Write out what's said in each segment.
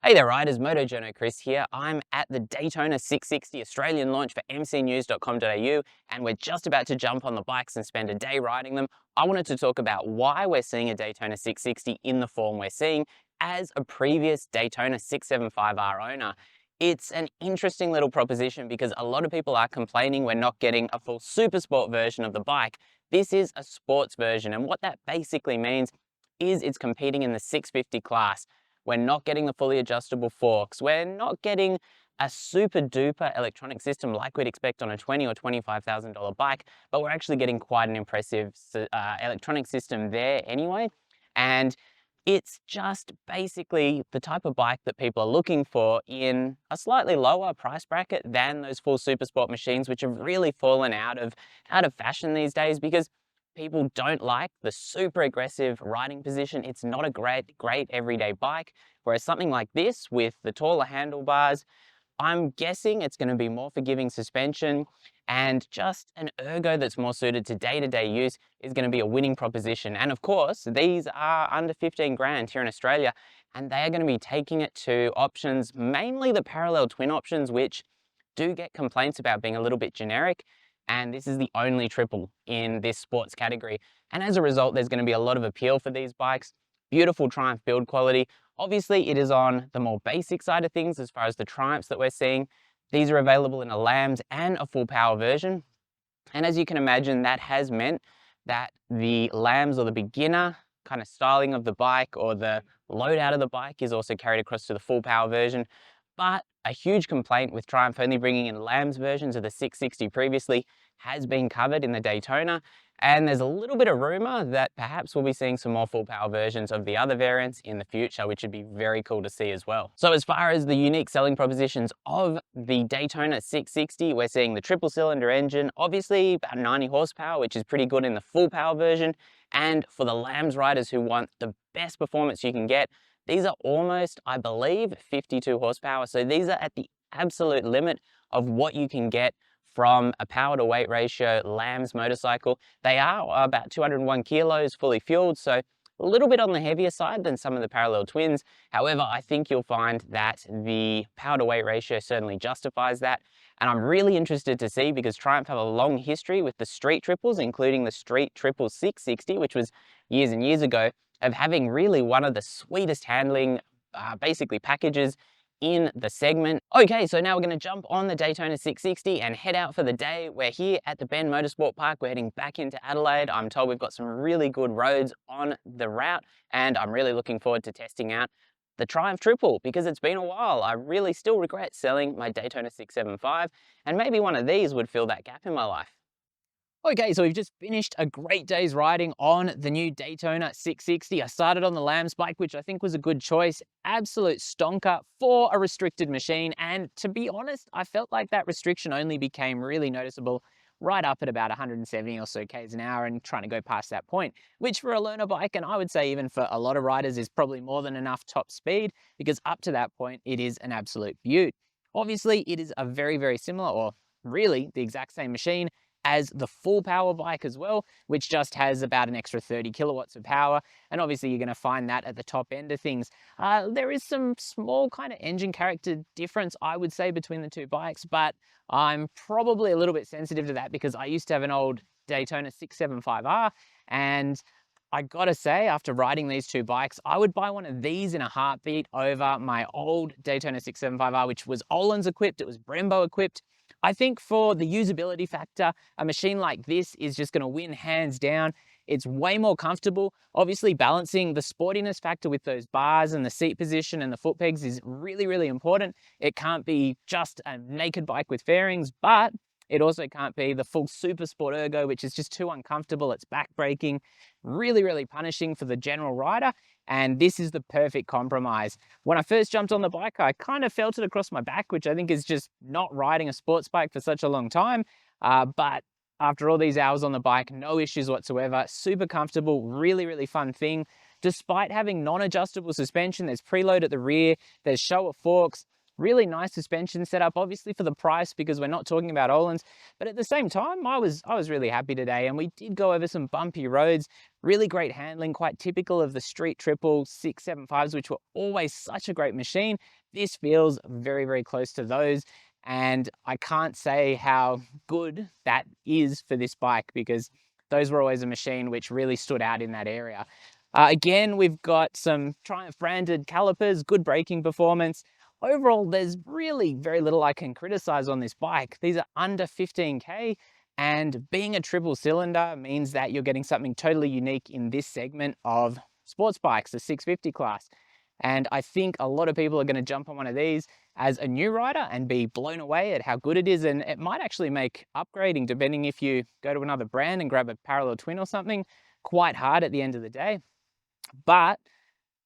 Hey there riders, Moto Journo Kris here. I'm at the Daytona 660 Australian launch for mcnews.com.au and we're just about to jump on the bikes and spend a day riding them. I wanted to talk about why we're seeing a Daytona 660 in the form we're seeing as a previous Daytona 675R owner. It's an interesting little proposition because a lot of people are complaining we're not getting a full super sport version of the bike. This is a sports version, and what that basically means is it's competing in the 650 class. We're not getting the fully adjustable forks. We're not getting a super duper electronic system like we'd expect on a $20,000 or $25,000 bike, but we're actually getting quite an impressive electronic system there anyway. And it's just basically the type of bike that people are looking for in a slightly lower price bracket than those full super sport machines, which have really fallen out of fashion these days because people don't like the super aggressive riding position. It's not a great everyday bike. Whereas something like this with the taller handlebars, I'm guessing it's going to be more forgiving suspension and just an ergo that's more suited to day-to-day use is going to be a winning proposition. And of course, these are under 15 grand here in Australia, and they are going to be taking it to options, mainly the parallel twin options, which do get complaints about being a little bit generic. And this is the only triple in this sports category. And as a result, there's going to be a lot of appeal for these bikes. Beautiful Triumph build quality. Obviously, it is on the more basic side of things as far as the Triumphs that we're seeing. These are available in a LAMS and a full power version. And as you can imagine, that has meant that the LAMS or the beginner kind of styling of the bike or the loadout of the bike is also carried across to the full power version. But a huge complaint with Triumph only bringing in LAMS versions of the 660 previously has been covered in the Daytona, and there's a little bit of rumor that perhaps we'll be seeing some more full power versions of the other variants in the future, which would be very cool to see as well. So as far as the unique selling propositions of the Daytona 660, we're seeing the triple cylinder engine, obviously about 90 horsepower, which is pretty good in the full power version. And for the LAMS riders who want the best performance you can get, these are almost, I believe, 52 horsepower. So these are at the absolute limit of what you can get from a power to weight ratio LAMS motorcycle. They are about 201 kilos fully fueled, so a little bit on the heavier side than some of the parallel twins. However, I think you'll find that the power to weight ratio certainly justifies that. And I'm really interested to see, because Triumph have a long history with the street triples, including the street triple 660, which was years and years ago, of having really one of the sweetest handling basically packages in the segment. Okay, so now we're going to jump on the Daytona 660 and head out for the day. We're here at the Bend Motorsport Park. We're heading back into Adelaide. I'm told we've got some really good roads on the route, and I'm really looking forward to testing out the Triumph Triple because it's been a while. I really still regret selling my Daytona 675, and maybe one of these would fill that gap in my life. Okay, so we've just finished a great day's riding on the new Daytona 660. I started on the LAMS bike, which I think was a good choice. Absolute stonker for a restricted machine. And to be honest, I felt like that restriction only became really noticeable right up at about 170 or so Ks an hour and trying to go past that point, which for a learner bike, and I would say even for a lot of riders, is probably more than enough top speed, because up to that point, it is an absolute beaut. Obviously, it is a very similar, or really the exact same machine as the full power bike as well, which just has about an extra 30 kilowatts of power. And obviously you're going to find that at the top end of things. There is some small kind of engine character difference, I would say, between the two bikes, but I'm probably a little bit sensitive to that because I used to have an old Daytona 675R, and I gotta say, after riding these two bikes, I would buy one of these in a heartbeat over my old Daytona 675R, which was Öhlins equipped, it was Brembo equipped. I think for the usability factor, a machine like this is just going to win hands down. It's way more comfortable. Obviously, balancing the sportiness factor with those bars and the seat position and the foot pegs is really important. It can't be just a naked bike with fairings, but it also can't be the full super sport ergo, which is just too uncomfortable. It's backbreaking, really punishing for the general rider. And this is the perfect compromise. When I first jumped on the bike, I kind of felt it across my back, which I think is just not riding a sports bike for such a long time. But after all these hours on the bike, no issues whatsoever. Super comfortable, really fun thing. Despite having non-adjustable suspension, there's preload at the rear, there's Showa forks. Really nice suspension setup, obviously for the price because we're not talking about Öhlins, but at the same time, I was really happy today, and we did go over some bumpy roads. Really great handling, quite typical of the street triple 675s, which were always such a great machine. This feels very, very close to those, and I can't say how good that is for this bike because those were always a machine which really stood out in that area. Again, we've got some Triumph branded calipers, good braking performance. Overall, there's really very little I can criticize on this bike. These are under 15K, and being a triple cylinder means that you're getting something totally unique in this segment of sports bikes, the 650 class. And I think a lot of people are going to jump on one of these as a new rider and be blown away at how good it is. And it might actually make upgrading, depending if you go to another brand and grab a parallel twin or something, quite hard at the end of the day. But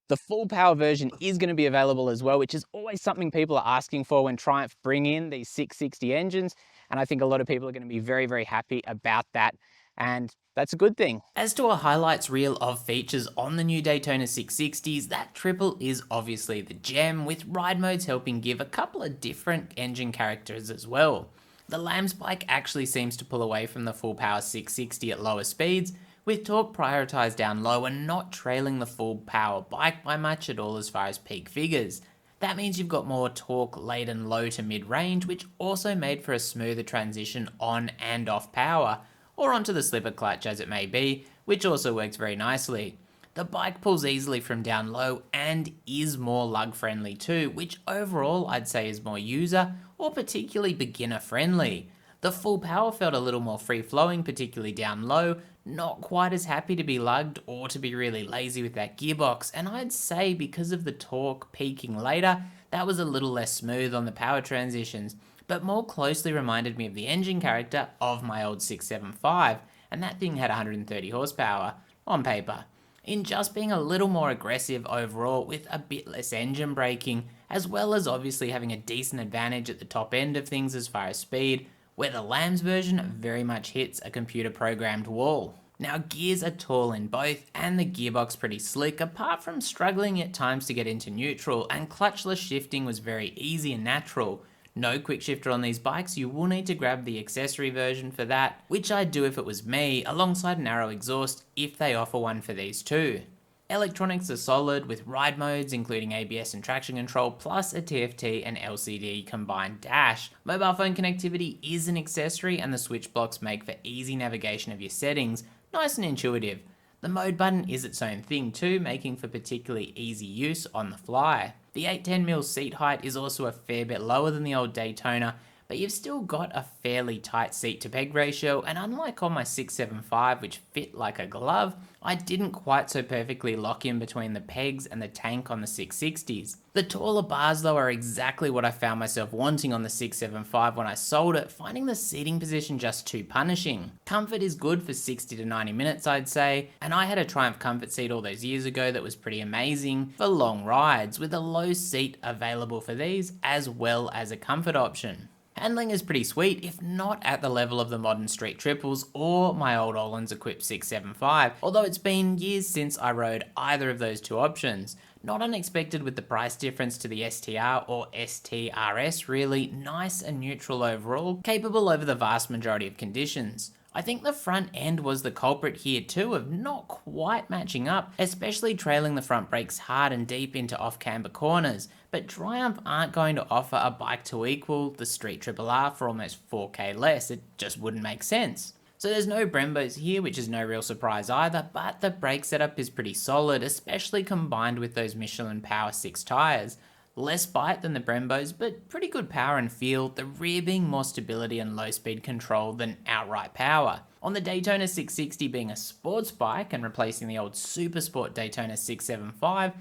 the full power version is going to be available as well, which is always something people are asking for when Triumph bring in these 660 engines. And I think a lot of people are going to be very, very happy about that. And that's a good thing. As to a highlights reel of features on the new Daytona 660s, that triple is obviously the gem, with ride modes helping give a couple of different engine characters as well. The LAMS bike actually seems to pull away from the full power 660 at lower speeds, with torque prioritised down low and not trailing the full power bike by much at all as far as peak figures. That means you've got more torque laden low to mid range, which also made for a smoother transition on and off power, or onto the slipper clutch as it may be, which also works very nicely. The bike pulls easily from down low and is more lug friendly too, which overall I'd say is more user or particularly beginner friendly. The full power felt a little more free flowing, particularly down low, not quite as happy to be lugged or to be really lazy with that gearbox, and I'd say because of the torque peaking later, that was a little less smooth on the power transitions, but more closely reminded me of the engine character of my old 675, and that thing had 130 horsepower, on paper, in just being a little more aggressive overall with a bit less engine braking, as well as obviously having a decent advantage at the top end of things as far as speed, where the LAMS version very much hits a computer programmed wall. Now gears are tall in both, and the gearbox pretty slick, apart from struggling at times to get into neutral, and clutchless shifting was very easy and natural. No quick shifter on these bikes, you will need to grab the accessory version for that, which I'd do if it was me, alongside an arrow exhaust if they offer one for these too. Electronics are solid with ride modes including ABS and traction control, plus a TFT and LCD combined dash. Mobile phone connectivity is an accessory, and the switch blocks make for easy navigation of your settings, nice and intuitive. The mode button is its own thing too, making for particularly easy use on the fly. The 810mm seat height is also a fair bit lower than the old Daytona, but you've still got a fairly tight seat to peg ratio, and unlike on my 675 which fit like a glove, I didn't quite so perfectly lock in between the pegs and the tank on the 660s. The taller bars though are exactly what I found myself wanting on the 675 when I sold it, finding the seating position just too punishing. Comfort is good for 60 to 90 minutes I'd say, and I had a Triumph comfort seat all those years ago that was pretty amazing for long rides, with a low seat available for these as well as a comfort option. Handling is pretty sweet, if not at the level of the modern street triples or my old Öhlins equipped 675, although it's been years since I rode either of those two options. Not unexpected with the price difference to the STR or STRS really, nice and neutral overall, capable over the vast majority of conditions. I think the front end was the culprit here too of not quite matching up, especially trailing the front brakes hard and deep into off-camber corners, but Triumph aren't going to offer a bike to equal the Street Triple R for almost 4K less, it just wouldn't make sense. So there's no Brembos here, which is no real surprise either, but the brake setup is pretty solid, especially combined with those Michelin Power 6 tyres. Less bite than the Brembos, but pretty good power and feel, the rear being more stability and low speed control than outright power. On the Daytona 660 being a sports bike and replacing the old Super Sport Daytona 675,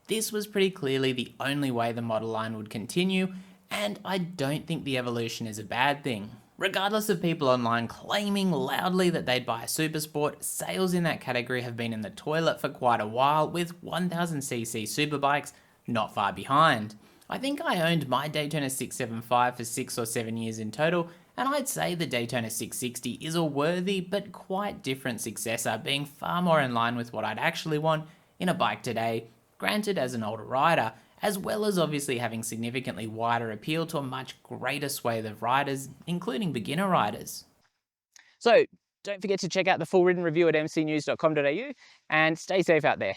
this was pretty clearly the only way the model line would continue, and I don't think the evolution is a bad thing. Regardless of people online claiming loudly that they'd buy a Super Sport, sales in that category have been in the toilet for quite a while, with 1000cc superbikes not far behind. I think I owned my Daytona 675 for 6 or 7 years in total, and I'd say the Daytona 660 is a worthy but quite different successor, being far more in line with what I'd actually want in a bike today, granted as an older rider, as well as obviously having significantly wider appeal to a much greater swathe of riders, including beginner riders. So don't forget to check out the full written review at mcnews.com.au and stay safe out there.